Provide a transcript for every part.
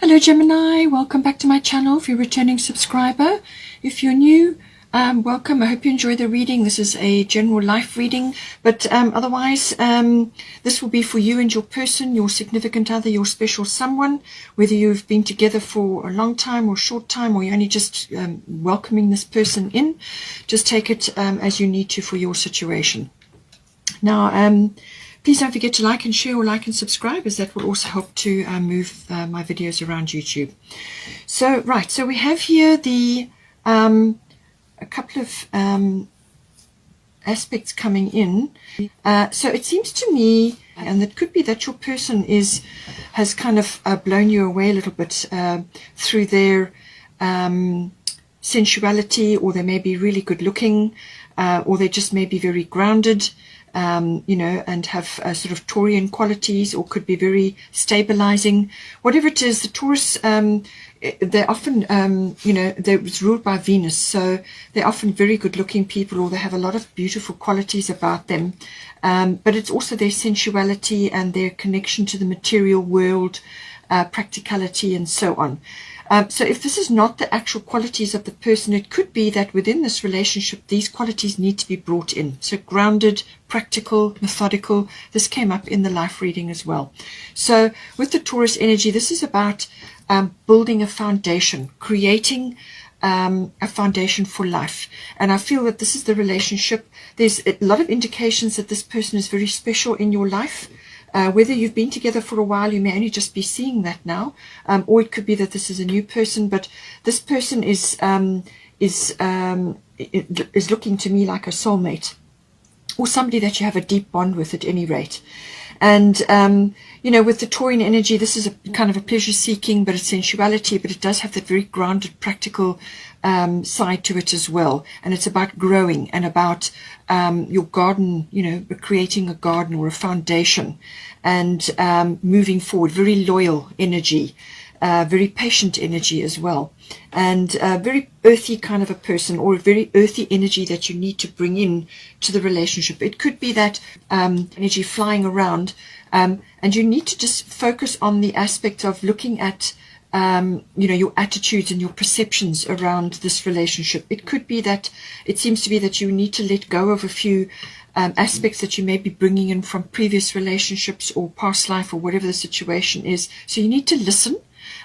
Hello Gemini, welcome back to my channel. If you're a returning subscriber, if you're new, welcome. I hope you enjoy the reading. This is a general life reading, but otherwise this will be for you and your person, your significant other, your special someone, whether you've been together for a long time or short time, or you're only just welcoming this person in. Just take it as you need to for your situation. Now please don't forget to like and share, or like and subscribe, as that will also help to move my videos around YouTube. So so we have here the a couple of aspects coming in. So it seems to me, and it could be that your person has kind of blown you away a little bit through their sensuality, or they may be really good looking, or they just may be very grounded, and have sort of Taurian qualities, or could be very stabilizing. Whatever it is, the Taurus, they're often, they're ruled by Venus, so they're often very good looking people, or they have a lot of beautiful qualities about them. But it's also their sensuality and their connection to the material world, practicality, and so on. So if this is not the actual qualities of the person, it could be that within this relationship, these qualities need to be brought in. So grounded, practical, methodical. This came up in the life reading as well. So with the Taurus energy, this is about building a foundation, creating a foundation for life. And I feel that this is the relationship. There's a lot of indications that this person is very special in your life. Whether you've been together for a while, you may only just be seeing that now, or it could be that this is a new person. But this person is looking to me like a soulmate, or somebody that you have a deep bond with at any rate. And with the Taurian energy, this is a kind of a pleasure seeking, but it's sensuality, but it does have that very grounded, practical side to it as well. And it's about growing and about your garden, creating a garden or a foundation, and moving forward. Very loyal energy, very patient energy as well, and very earthy kind of a person, or a very earthy energy that you need to bring in to the relationship. It could be that energy flying around, and you need to just focus on the aspect of looking at your attitudes and your perceptions around this relationship. It could be that it seems to be that you need to let go of a few aspects that you may be bringing in from previous relationships or past life, or whatever the situation is. So you need to listen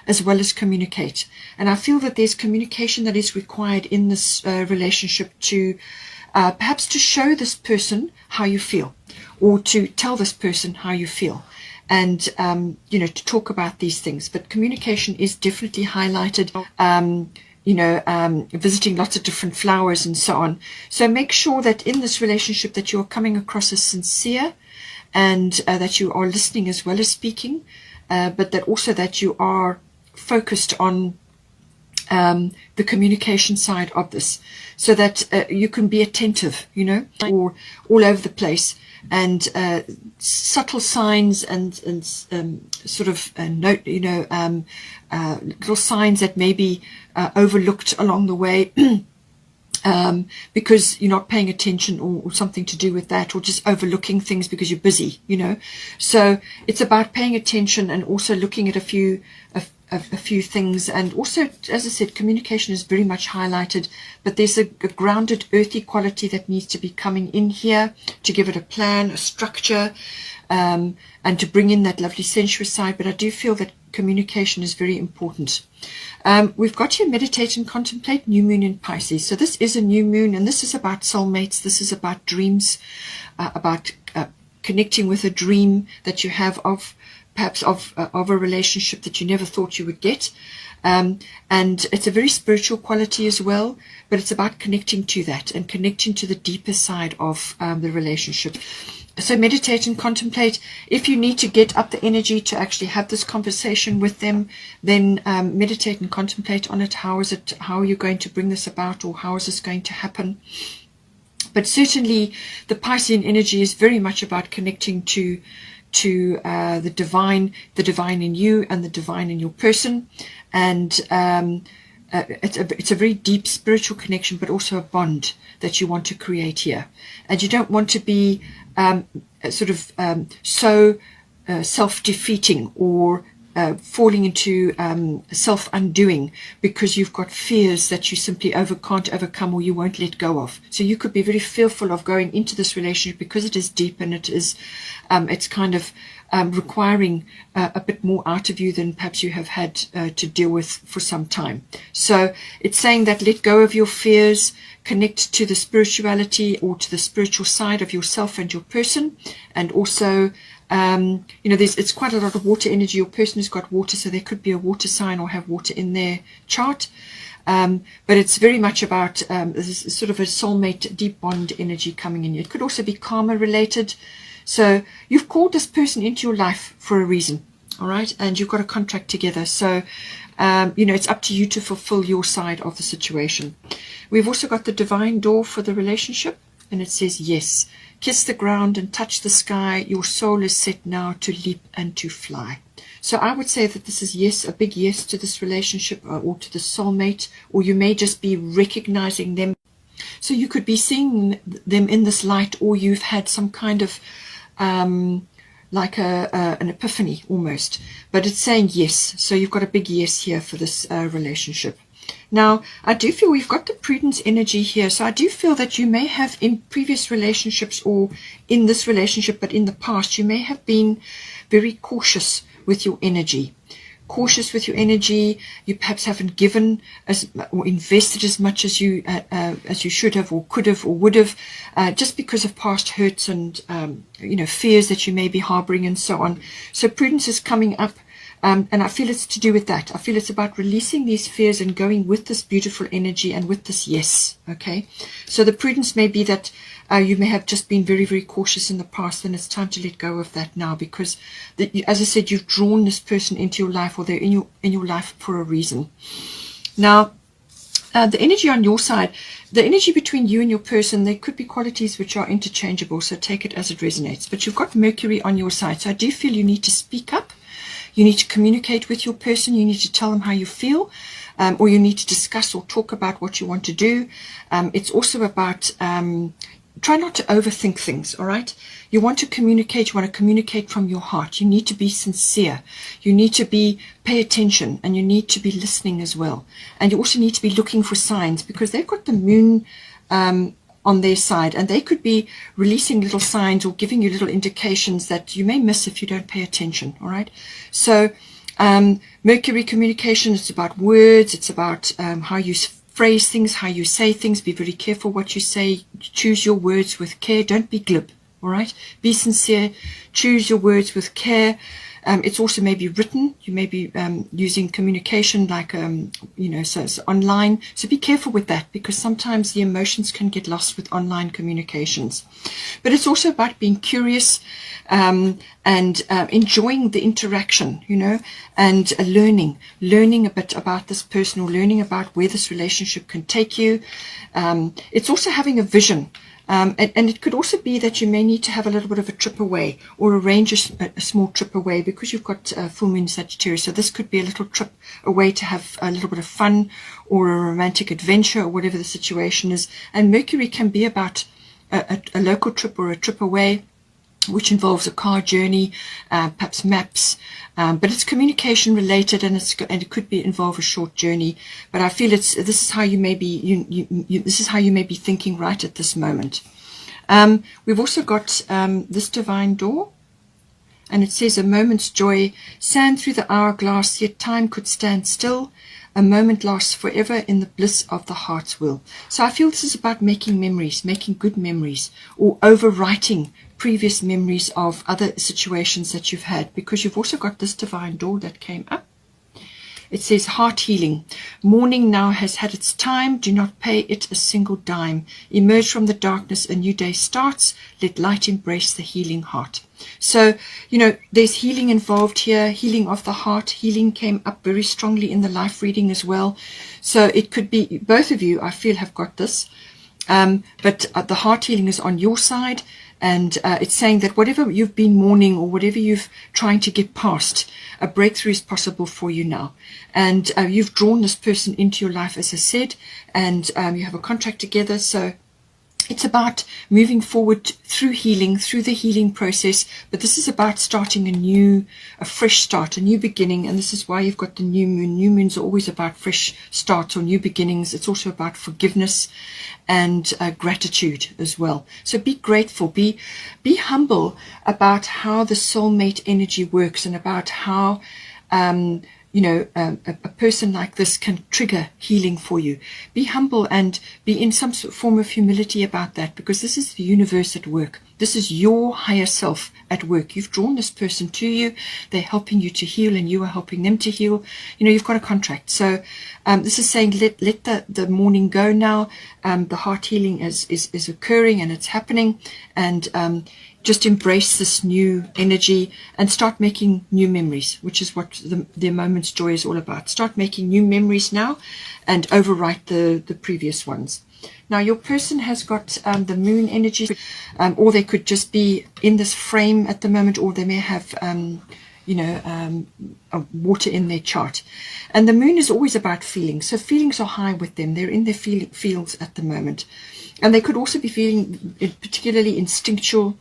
as well as communicate. And I feel that there's communication that is required in this relationship to perhaps to show this person how you feel, or to tell this person how you feel, and to talk about these things. But communication is definitely highlighted, visiting lots of different flowers and so on. So make sure that in this relationship that you are coming across as sincere, and that you are listening as well as speaking, but that also that you are focused on the communication side of this, so that you can be attentive, or all over the place, and subtle signs and sort of note, little signs that may be overlooked along the way, because you're not paying attention, or something to do with that, or just overlooking things because you're busy, So it's about paying attention, and also looking at a few things. And also, as I said, communication is very much highlighted, but there's a grounded, earthy quality that needs to be coming in here to give it a plan, a structure, and to bring in that lovely sensuous side. But I do feel that communication is very important. We've got here meditate and contemplate, new moon in Pisces. So this is a new moon, and this is about soulmates. This is about dreams, about connecting with a dream that you have of perhaps of a relationship that you never thought you would get. And it's a very spiritual quality as well, but it's about connecting to that, and connecting to the deeper side of the relationship. So meditate and contemplate. If you need to get up the energy to actually have this conversation with them, then meditate and contemplate on it. How are you going to bring this about, or how is this going to happen? But certainly the Piscean energy is very much about connecting to the divine in you, and the divine in your person. And it's a very deep spiritual connection, but also a bond that you want to create here. And you don't want to be so self-defeating, or falling into self-undoing because you've got fears that you simply can't overcome or you won't let go of. So you could be very fearful of going into this relationship because it is deep and it's kind of requiring a bit more out of you than perhaps you have had to deal with for some time. So it's saying that let go of your fears, connect to the spirituality or to the spiritual side of yourself and your person, and also it's quite a lot of water energy. Your person has got water, so there could be a water sign or have water in their chart. But it's very much about this is sort of a soulmate, deep bond energy coming in. It could also be karma related. So you've called this person into your life for a reason, all right? And you've got a contract together. So, it's up to you to fulfill your side of the situation. We've also got the divine door for the relationship. And it says, yes, kiss the ground and touch the sky. Your soul is set now to leap and to fly. So I would say that this is yes, a big yes to this relationship or to the soulmate, or you may just be recognizing them. So you could be seeing them in this light, or you've had some kind of like an epiphany almost. But it's saying yes. So you've got a big yes here for this relationship. Now, I do feel we've got the prudence energy here. So I do feel that you may have in previous relationships or in this relationship, but in the past, you may have been very cautious with your energy. Cautious with your energy. You perhaps haven't given or invested as much as you should have or could have or would have, just because of past hurts and fears that you may be harboring and so on. So prudence is coming up. And I feel it's to do with that. I feel it's about releasing these fears and going with this beautiful energy and with this yes. Okay. So the prudence may be that you may have just been very, very cautious in the past, and it's time to let go of that now, because as I said, you've drawn this person into your life, or they're in your life for a reason. Now, the energy on your side, the energy between you and your person, there could be qualities which are interchangeable. So take it as it resonates. But you've got Mercury on your side. So I do feel you need to speak up. You need to communicate with your person. You need to tell them how you feel, or you need to discuss or talk about what you want to do. It's also about try not to overthink things, all right? You want to communicate. You want to communicate from your heart. You need to be sincere. You need to pay attention, and you need to be listening as well. And you also need to be looking for signs, because they've got the moon on their side, and they could be releasing little signs or giving you little indications that you may miss if you don't pay attention. All right. So Mercury communication, it's about words. It's about how you phrase things, how you say things. Be very careful what you say. Choose your words with care. Don't be glib. All right. Be sincere. Choose your words with care. It's also maybe written. You may be using communication like, so it's online. So be careful with that, because sometimes the emotions can get lost with online communications. But it's also about being curious and enjoying the interaction, and learning a bit about this person, or learning about where this relationship can take you. It's also having a vision. And it could also be that you may need to have a little bit of a trip away, or arrange a small trip away, because you've got full moon Sagittarius. So this could be a little trip away to have a little bit of fun, or a romantic adventure, or whatever the situation is. And Mercury can be about a local trip or a trip away, which involves a car journey, perhaps maps, but it's communication related, and it could involve a short journey. But I feel this is how you may be this is how you may be thinking right at this moment. We've also got this divine door, and it says, a moment's joy, sand through the hourglass, yet time could stand still. A moment lasts forever in the bliss of the heart's will. So I feel this is about making memories, making good memories, or overwriting previous memories of other situations that you've had, because you've also got this divine door that came up. It says heart healing. Morning now has had its time. Do not pay it a single dime. Emerge from the darkness. A new day starts. Let light embrace the healing heart. So, there's healing involved here, healing of the heart. Healing came up very strongly in the life reading as well. So it could be both of you, I feel, have got this. But the heart healing is on your side. And it's saying that whatever you've been mourning, or whatever you've trying to get past, a breakthrough is possible for you now. And you've drawn this person into your life, as I said, and you have a contract together. So it's about moving forward through healing, through the healing process. But this is about starting a fresh start, a new beginning. And this is why you've got the new moon. New moons are always about fresh starts or new beginnings. It's also about forgiveness and gratitude as well. So be grateful, be humble about how the soulmate energy works, and about how a person like this can trigger healing for you. Be humble and be in some form of humility about that, because this is the universe at work. This is your higher self at work. You've drawn this person to you. They're helping you to heal, and you are helping them to heal. You've got a contract. So this is saying let the mourning go now. The heart healing is occurring, and it's happening. And just embrace this new energy and start making new memories, which is what the moment's joy is all about. Start making new memories now and overwrite the previous ones. Now, your person has got the moon energy, or they could just be in this frame at the moment, or they may have water in their chart. And the moon is always about feelings. So feelings are high with them. They're in their fields at the moment. And they could also be feeling particularly instinctual,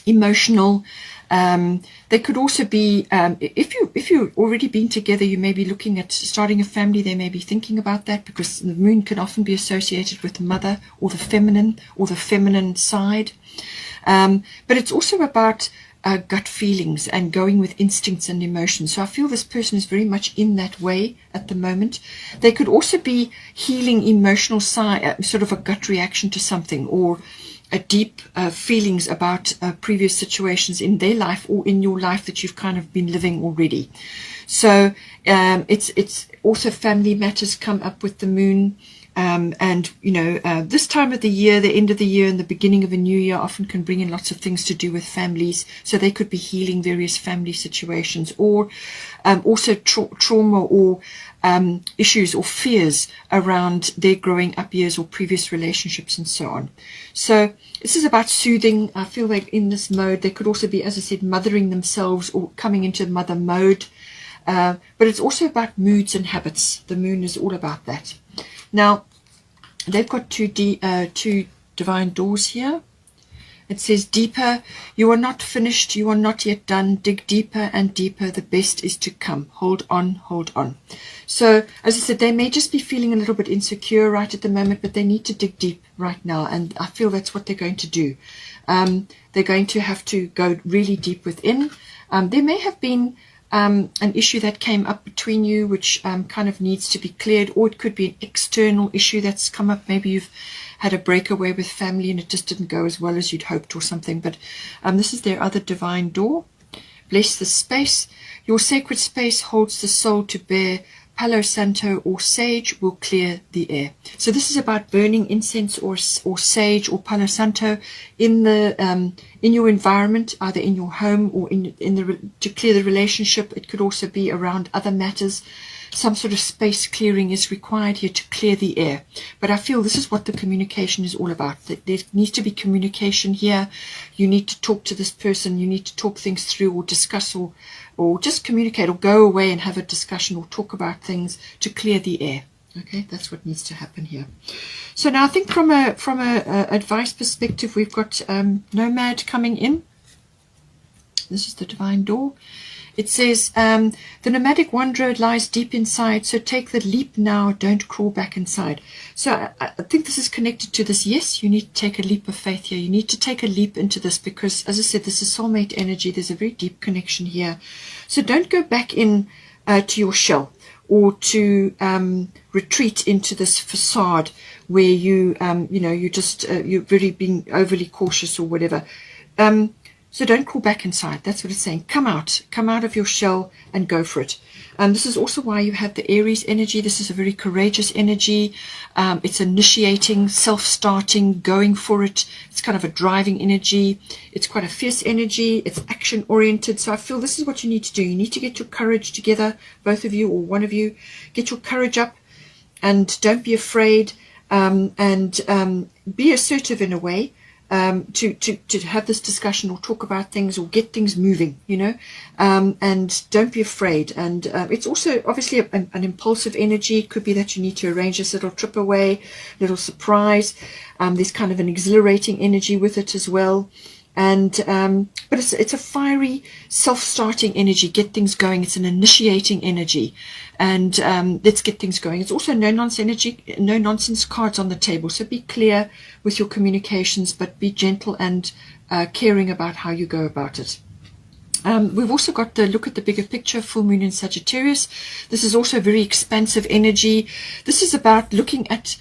emotional. They could also be, if you've already been together, you may be looking at starting a family. They may be thinking about that, because the moon can often be associated with the mother or the feminine side. But it's also about gut feelings and going with instincts and emotions. So I feel this person is very much in that way at the moment. They could also be healing emotional side, sort of a gut reaction to something, or a deep feelings about previous situations in their life or in your life that you've kind of been living already. So it's also family matters come up with the moon. This time of the year, the end of the year and the beginning of a new year, often can bring in lots of things to do with families. So they could be healing various family situations, or also trauma or issues or fears around their growing up years or previous relationships and so on. So this is about soothing. I feel like in this mode, they could also be, as I said, mothering themselves or coming into mother mode. But it's also about moods and habits. The moon is all about that. Now, they've got two divine doors here. It says, deeper, you are not finished, you are not yet done. Dig deeper and deeper, the best is to come. Hold on, hold on. So, as I said, they may just be feeling a little bit insecure right at the moment, but they need to dig deep right now. And I feel that's what they're going to do. They're going to have to go really deep within. There may have been an issue that came up between you, which kind of needs to be cleared, or it could be an external issue that's come up. Maybe you've had a breakaway with family and it just didn't go as well as you'd hoped or something. But this is their other divine door. Bless the space. Your sacred space holds the soul to bear. Palo Santo or sage will clear the air. So this is about burning incense or sage or Palo Santo in your environment, either in your home or to clear the relationship. It could also be around other matters. Some sort of space clearing is required here to clear the air. But I feel this is what the communication is all about. That there needs to be communication here. You need to talk to this person. You need to talk things through, or discuss, or just communicate, or go away and have a discussion or talk about things to clear the air. Okay, that's what needs to happen here. So now I think from a advice perspective, we've got Nomad coming in. This is the divine door. It says, the nomadic wanderer lies deep inside, so take the leap now, don't crawl back inside. So I think this is connected to this. Yes, you need to take a leap of faith here. You need to take a leap into this, because, as I said, this is soulmate energy. There's a very deep connection here. So don't go back in to your shell, or to retreat into this facade where you're really being overly cautious or whatever. So don't crawl back inside. That's what it's saying. Come out of your shell and go for it. This is also why you have the Aries energy. This is a very courageous energy. It's initiating, self-starting, going for it. It's kind of a driving energy. It's quite a fierce energy. It's action-oriented. So I feel this is what you need to do. You need to get your courage together, both of you or one of you. Get your courage up and don't be afraid, and be assertive in a way. to have this discussion or talk about things or get things moving, you know, and don't be afraid. And it's also obviously an impulsive energy. It could be that you need to arrange this little trip away, little surprise. There's kind of an exhilarating energy with it as well. And but it's a fiery, self-starting energy. Get things going. It's an initiating energy, and let's get things going. It's also no nonsense energy, no nonsense cards on the table. So be clear with your communications, but be gentle and caring about how you go about it. We've also got the look at the bigger picture, full moon in Sagittarius. This is also very expansive energy. This is about looking at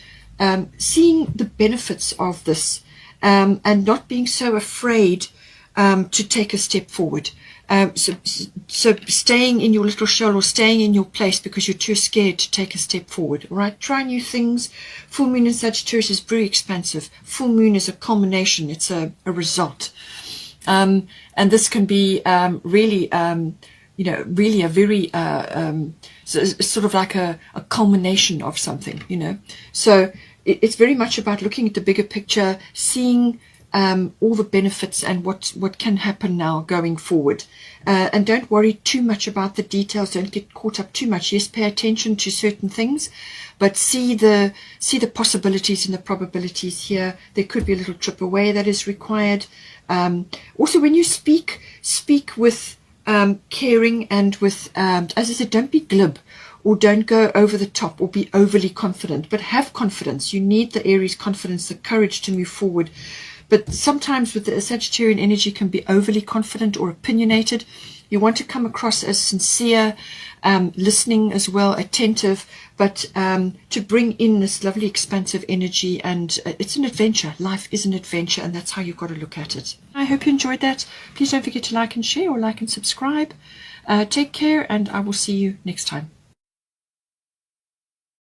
seeing the benefits of this. And not being so afraid to take a step forward. So staying in your little shell or staying in your place because you're too scared to take a step forward. All right, try new things. Full moon in Sagittarius is very expansive. Full moon is a culmination. It's a result. And this can be really, you know, really a very sort of like a culmination of something, you know. So it's very much about looking at the bigger picture, seeing all the benefits and what can happen now going forward. And don't worry too much about the details. Don't get caught up too much. Yes, pay attention to certain things, but see the possibilities and the probabilities here. There could be a little trip away that is required. Also, when you speak with caring and with, as I said, don't be glib. Or don't go over the top or be overly confident, but have confidence. You need the Aries confidence, the courage to move forward. But sometimes with the Sagittarian energy can be overly confident or opinionated. You want to come across as sincere, listening as well, attentive, but to bring in this lovely expansive energy. And it's an adventure. Life is an adventure, and that's how you've got to look at it. I hope you enjoyed that. Please don't forget to like and share or like and subscribe. Take care, and I will see you next time.